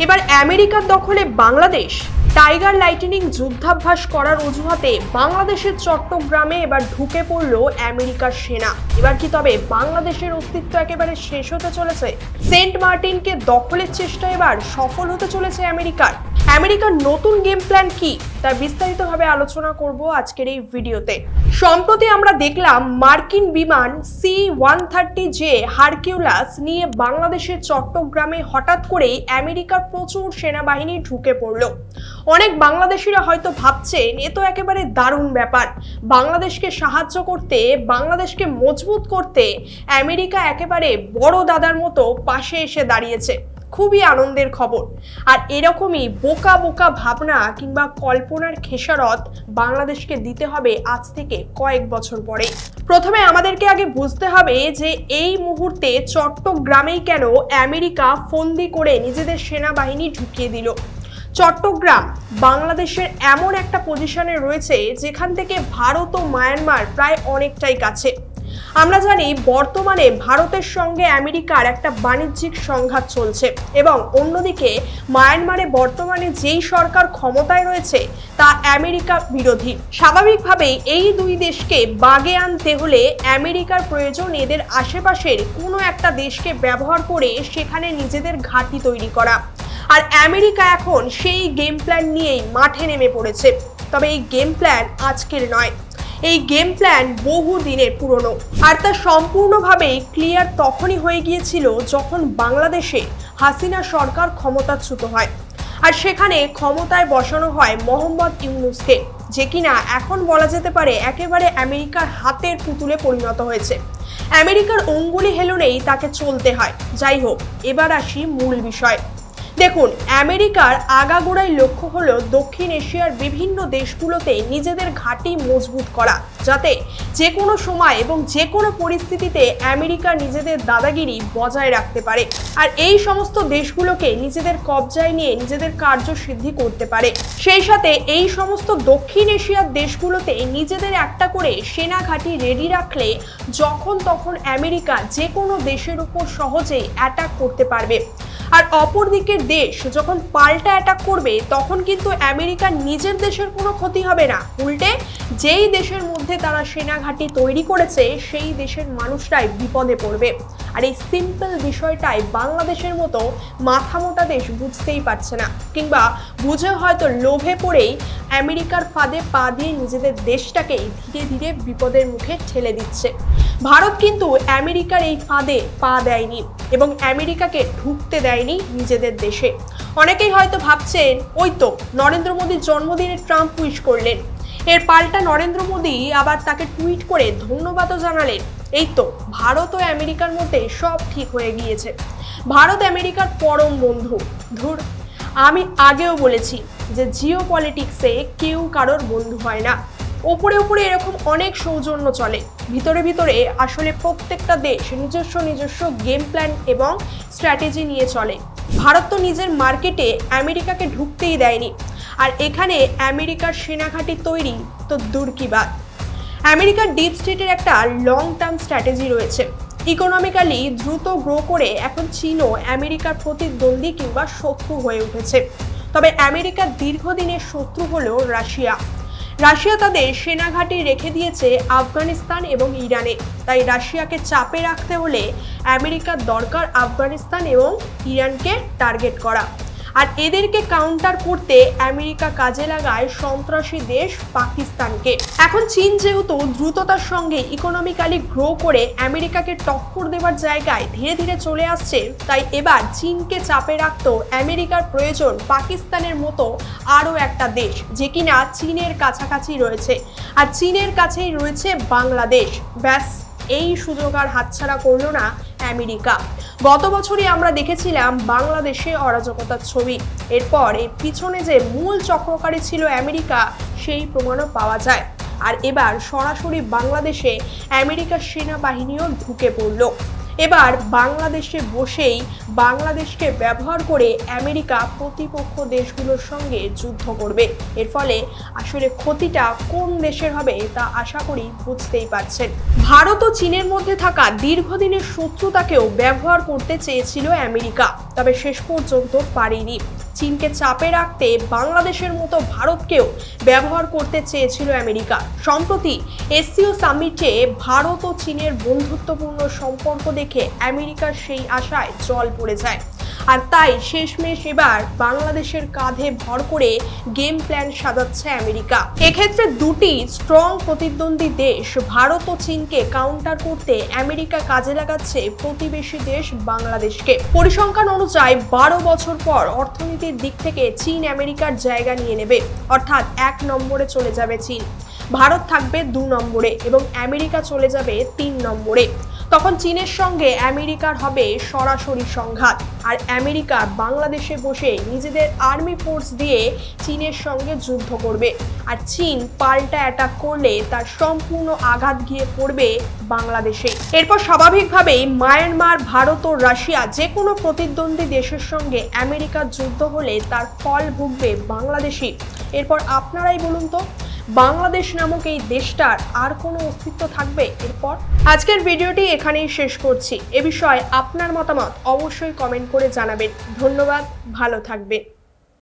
এবার আমেরিকার দখলে বাংলাদেশ। টাইগার লাইটেনিং যুদ্ধাভ্যাস করার অজুহাতে বাংলাদেশের চট্টগ্রামে এবার ঢুকে পড়ল আমেরিকার সেনা। এবার কি তবে বাংলাদেশের অস্তিত্ব একেবারে শেষ হতে চলেছে? সেন্ট মার্টিনকে দখলের চেষ্টা এবার সফল হতে চলেছে আমেরিকার নতুন গেম প্ল্যান কি, তার বিস্তারিতভাবে আলোচনা করব আজকের এই ভিডিওতে। সম্প্রতি আমরা দেখলাম মার্কিন বিমান C-130J হারকিউলাস নিয়ে বাংলাদেশের চট্টগ্রামে হঠাৎ করেই আমেরিকার প্রচুর সেনাবাহিনী ঢুকে পড়ল। অনেক বাংলাদেশিরা হয়তো ভাবছেন এ তো একেবারে দারুণ ব্যাপার, বাংলাদেশকে সাহায্য করতে, বাংলাদেশকে মজবুত করতে আমেরিকা একেবারে বড় দাদার মতো পাশে এসে দাঁড়িয়েছে। খুবই আনন্দের খবর। আর এরকমই বোকা বোকা ভাবনা কিংবা কল্পনার খেসারত বাংলাদেশকে দিতে হবে আজ থেকে কয়েক বছর পরে। প্রথমে আমাদেরকে আগে বুঝতে হবে যে এই মুহূর্তে চট্টগ্রামেই কেন আমেরিকা ফন্দি করে নিজেদের সেনাবাহিনী ঢুকিয়ে দিল। চট্টগ্রাম বাংলাদেশের এমন একটা পজিশনে রয়েছে যেখান থেকে ভারত ও মায়ানমার প্রায় অনেকটাই কাছে। আমরা জানি বর্তমানে ভারতের সঙ্গে আমেরিকার একটা বাণিজ্যিক সংঘাত চলছে এবং অন্যদিকে মায়ানমারে বর্তমানে যেই সরকার ক্ষমতায় রয়েছে তা আমেরিকা বিরোধী। স্বাভাবিকভাবেই এই দুই দেশকে বাগে আনতে হলে আমেরিকার প্রয়োজন এদের আশেপাশের কোনো একটা দেশকে ব্যবহার করে সেখানে নিজেদের ঘাঁটি তৈরি করা। আর আমেরিকা এখন সেই গেম প্ল্যান নিয়েই মাঠে নেমে পড়েছে। তবে এই গেম প্ল্যান আজকের নয়, এই গেম প্ল্যান বহু দিনের পুরনো। আর তা সম্পূর্ণভাবে ক্লিয়ার তখনই হয়ে গিয়েছিল যখন বাংলাদেশে হাসিনা সরকার ক্ষমতাচ্যুত হয় আর সেখানে ক্ষমতায় বসানো হয় মোহাম্মদ ইউনূসকে, যে কিনা এখন বলা যেতে পারে একেবারে আমেরিকার হাতের পুতুলে পরিণত হয়েছে। আমেরিকার অঙ্গুলি হেলনেই তাকে চলতে হয়। যাই হোক, এবার আসি মূল বিষয়। দেখুন, আমেরিকার আগাগোড়াই লক্ষ্য হলো দক্ষিণ এশিয়ার বিভিন্ন দেশগুলোতে নিজেদের ঘাঁটি মজবুত করা, যাতে যে কোনো সময় এবং যে কোনো পরিস্থিতিতে আমেরিকা নিজেদের দাদাগিরি বজায় রাখতে পারে আর এই সমস্ত দেশগুলোকে নিজেদের কবজায় নিয়ে নিজেদের কার্যসিদ্ধি করতে পারে। সেই সাথে এই সমস্ত দক্ষিণ এশিয়ার দেশগুলোতে নিজেদের একটা করে সেনা ঘাঁটি রেডি রাখলে যখন তখন আমেরিকা যে কোনো দেশের উপর সহজেই অ্যাটাক করতে পারবে। আর অপর দিকের দেশ যখন পাল্টা অ্যাটাক করবে তখন কিন্তু আমেরিকার নিজের দেশের কোনো ক্ষতি হবে না, উল্টে যেই দেশের মধ্যে তারা সেনা ঘাঁটি তৈরি করেছে সেই দেশের মানুষরাই বিপদে পড়বে। আর এই সিম্পল বিষয়টাই বাংলাদেশের মতো মাথা মোটা দেশ বুঝতেই পারছে না, কিংবা বুঝে হয়তো লোভে পড়েই আমেরিকার ফাঁদে পা দিয়ে নিজেদের দেশটাকেই ধীরে ধীরে বিপদের মুখে ঠেলে দিচ্ছে। ভারত কিন্তু আমেরিকার এই ফাঁদে পা দেয়নি এবং আমেরিকাকে ঢুকতে দেয়নি নিজেদের দেশে। অনেকেই হয়তো ভাবছেন ওই তো নরেন্দ্র মোদীর জন্মদিনে ট্রাম্প উইশ করলেন, এর পাল্টা নরেন্দ্র মোদী আবার তাকে টুইট করে ধন্যবাদও জানালেন। এই তো ভারত ও আমেরিকার মধ্যে সব ঠিক হয়ে গিয়েছে। ভারত আমেরিকার পরম বন্ধু। ধুর, আমি আগেও বলেছি যে জিও পলিটিক্সে কেউ কারোর বন্ধু হয় না। ওপরে ওপরে এরকম অনেক সৌজন্য চলে, ভিতরে ভিতরে আসলে প্রত্যেকটা দেশ নিজস্ব গেম প্ল্যান এবং স্ট্র্যাটেজি নিয়ে চলে। ভারত তো নিজের মার্কেটে আমেরিকাকে ঢুকতেই দেয়নি, আর এখানে আমেরিকার সেনাঘাঁটি তৈরি তো দূর কি বাত। আমেরিকার ডিপ স্টেটের একটা লং টার্ম স্ট্র্যাটেজি রয়েছে। ইকোনমিক্যালি দ্রুত গ্রো করে এখন চীনও আমেরিকার প্রতিদ্বন্দ্বী কিংবা শত্রু হয়ে উঠেছে। তবে আমেরিকার দীর্ঘদিনের শত্রু হলো রাশিয়া। তাদের সেনাঘাঁটি রেখে দিয়েছে আফগানিস্তান এবং ইরানে। তাই রাশিয়াকে চাপে রাখতে হলে আমেরিকার দরকার আফগানিস্তান এবং ইরানকে টার্গেট করা। আর এদেরকে কাউন্টার করতে আমেরিকা কাজে লাগায় সন্ত্রাসী দেশ পাকিস্তানকে। এখন চীন যেহেতু দ্রুততার সঙ্গে ইকোনমিক্যালি গ্রো করে আমেরিকাকে টক্কর দেওয়ার জায়গায় ধীরে ধীরে চলে আসছে, তাই এবার চীনকে চাপে রাখতেও আমেরিকার প্রয়োজন পাকিস্তানের মতো আরও একটা দেশ যে কিনা চীনের কাছাকাছি রয়েছে। আর চীনের কাছেই রয়েছে বাংলাদেশ। ব্যাস, এই সুযোগ আর হাতছাড়া করলো না আমেরিকা। গত বছরই আমরা দেখেছিলাম বাংলাদেশে অরাজকতার ছবি। এরপর এর পিছনে যে মূল চক্রকারী ছিল আমেরিকা সেই প্রমাণও পাওয়া যায়। আর এবার সরাসরি বাংলাদেশে আমেরিকার সেনাবাহিনীও ঢুকে পড়ল। এবার বাংলাদেশে বসেই বাংলাদেশকে ব্যবহার করে আমেরিকা প্রতিপক্ষ দেশগুলোর সঙ্গে যুদ্ধ করবে। এর ফলে আসলে ক্ষতিটা কোন দেশের হবে তা আশা করি বুঝতেই পারছেন। ভারত ও চীনের মধ্যে থাকা দীর্ঘদিনের শত্রুতাকেও ব্যবহার করতে চেয়েছিল আমেরিকা, তবে শেষ পর্যন্ত পারেনি। চীনকে চাপে রাখতে বাংলাদেশের মতো ভারতকেও ব্যবহার করতে চেয়েছিল আমেরিকা। সম্প্রতি এসসিও সামিটে ভারত ও চীনের বন্ধুত্বপূর্ণ সম্পর্ক দেখে আমেরিকার সেই আশায় জল পড়ে যায়। আর তাই শেষমেশ এবার বাংলাদেশের কাঁধে ভর করে গেম প্ল্যান সাজাচ্ছে আমেরিকা। এক্ষেত্রে দুটি স্ট্রং প্রতিদ্বন্দ্বী দেশ ভারত ও চীনকে কাউন্টার করতে আমেরিকা কাজে লাগাচ্ছে প্রতিবেশী দেশ বাংলাদেশকে। পরিসংখ্যান অনুযায়ী 12 বছর পর অর্থনীতির দিক থেকে চীন আমেরিকার জায়গা নিয়ে নেবে, অর্থাৎ 1 নম্বরে চলে যাবে চীন, ভারত থাকবে 2 নম্বরে এবং আমেরিকা চলে যাবে 3 নম্বরে। তখন চীনের সঙ্গে আমেরিকার হবে সরাসরি সংঘাত, আর আমেরিকা বাংলাদেশে বসে নিজেদের আর্মি ফোর্স দিয়ে চীনের সঙ্গে যুদ্ধ করবে। আর চীন পাল্টা অ্যাটাক করলে তার সম্পূর্ণ আঘাত গিয়ে পড়বে বাংলাদেশে। এরপর স্বাভাবিকভাবেই মায়ানমার, ভারত ও রাশিয়া যে কোনো প্রতিদ্বন্দ্বী দেশের সঙ্গে আমেরিকার যুদ্ধ হলে তার ফল ভুগবে বাংলাদেশই। এরপর আপনারাই বলুন তো, বাংলাদেশ নামক এই দেশটার আর কোনো অস্তিত্ব থাকবে এরপর? আজকের ভিডিওটি এখানেই শেষ করছি। এ বিষয়ে আপনার মতামত অবশ্যই কমেন্ট করে জানাবেন। ধন্যবাদ, ভালো থাকবেন।